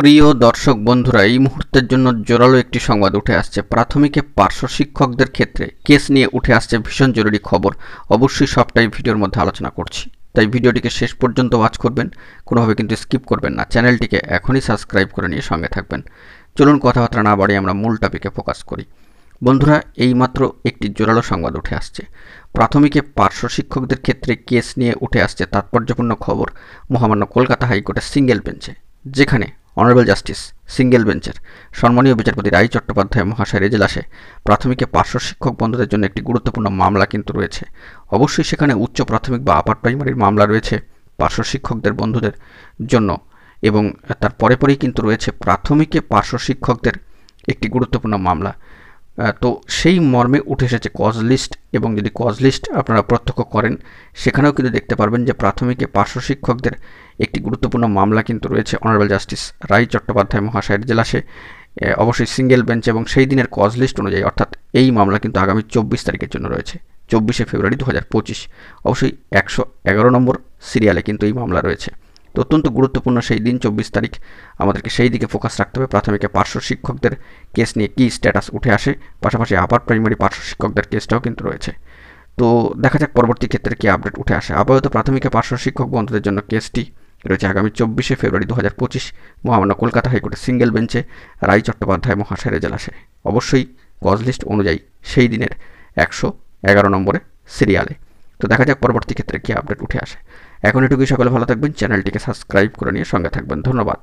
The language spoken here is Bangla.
প্রিয় দর্শক বন্ধুরা, এই মুহূর্তের জন্য জোরালো একটি সংবাদ উঠে আসছে। প্রাথমিকে পার্শ্ব শিক্ষকদের ক্ষেত্রে কেস নিয়ে উঠে আসছে ভীষণ জরুরি খবর। অবশ্যই সবটাই ভিডিওর মধ্যে আলোচনা করছি, তাই ভিডিওটিকে শেষ পর্যন্ত ওয়াচ করবেন, কোনোভাবে কিন্তু স্কিপ করবেন না। চ্যানেলটিকে এখনই সাবস্ক্রাইব করে নিয়ে সঙ্গে থাকবেন। চলুন কথাবার্তা না বাড়িয়ে আমরা মূল টপিকে ফোকাস করি। বন্ধুরা, এইমাত্র একটি জোরালো সংবাদ উঠে আসছে। প্রাথমিকে পার্শ্ব শিক্ষকদের ক্ষেত্রে কেস নিয়ে উঠে আসছে তাৎপর্যপূর্ণ খবর মহামান্য কলকাতা হাইকোর্টের সিঙ্গেল বেঞ্চে, যেখানে অনারেবল জাস্টিস সিঙ্গেল বেঞ্চের সম্মানীয় বিচারপতি রায় চট্টোপাধ্যায় মহাশয়ের এজলাসে প্রাথমিকে পার্শ্ব শিক্ষক বন্ধুদের জন্য একটি গুরুত্বপূর্ণ মামলা কিন্তু রয়েছে। অবশ্যই সেখানে উচ্চ প্রাথমিক বা আপার প্রাইমারির মামলা রয়েছে পার্শ্ব শিক্ষকদের বন্ধুদের জন্য, এবং তার পরেই কিন্তু রয়েছে প্রাথমিকে পার্শ্ব শিক্ষকদের একটি গুরুত্বপূর্ণ মামলা। তো সেই মর্মে উঠে এসেছে কজ লিস্ট, এবং যদি কজ লিস্ট আপনারা প্রত্যক্ষ করেন সেখানেও কিন্তু দেখতে পারবেন যে প্রাথমিকে পার্শ্ব শিক্ষকদের একটি গুরুত্বপূর্ণ মামলা কিন্তু রয়েছে অনারেবল জাস্টিস রায় চট্টোপাধ্যায় মহাশয়ের এজলাসে, অবশ্যই সিঙ্গেল বেঞ্চ, এবং সেই দিনের কজ লিস্ট অনুযায়ী, অর্থাৎ এই মামলা কিন্তু আগামী 24 তারিখের জন্য রয়েছে, 24শে ফেব্রুয়ারি 2025। অবশ্যই 111 নম্বর সিরিয়ালে কিন্তু এই মামলা রয়েছে। তো অত্যন্ত গুরুত্বপূর্ণ সেই দিন 24 তারিখ, আমাদেরকে সেই দিকে ফোকাস রাখতে হবে। প্রাথমিকে পার্শ্ব শিক্ষকদের কেস নিয়ে কী স্ট্যাটাস উঠে আসে, পাশাপাশি আপার প্রাইমারি পার্শ্ব শিক্ষকদের কেসটাও কিন্তু রয়েছে। তো দেখা যাক পরবর্তী ক্ষেত্রে কী আপডেট উঠে আসে। আপাতত প্রাথমিকে পার্শ্ব শিক্ষক বন্ধুদের জন্য কেসটি রয়েছে আগামী 24শে ফেব্রুয়ারি 2025 মহামান্য কলকাতা হাইকোর্টের সিঙ্গেল বেঞ্চে রায় চট্টোপাধ্যায় মহাশয়ের এজলাসে, অবশ্যই কজ লিস্ট অনুযায়ী সেই দিনের 111 নম্বরে সিরিয়ালে। তো দেখা যাক পরবর্তী ক্ষেত্রে কী আপডেট উঠে আসে। এখন এটুকুই, সকলে ভালো থাকবেন, চ্যানেলটিকে সাবস্ক্রাইব করে নিয়ে সঙ্গে থাকবেন। ধন্যবাদ।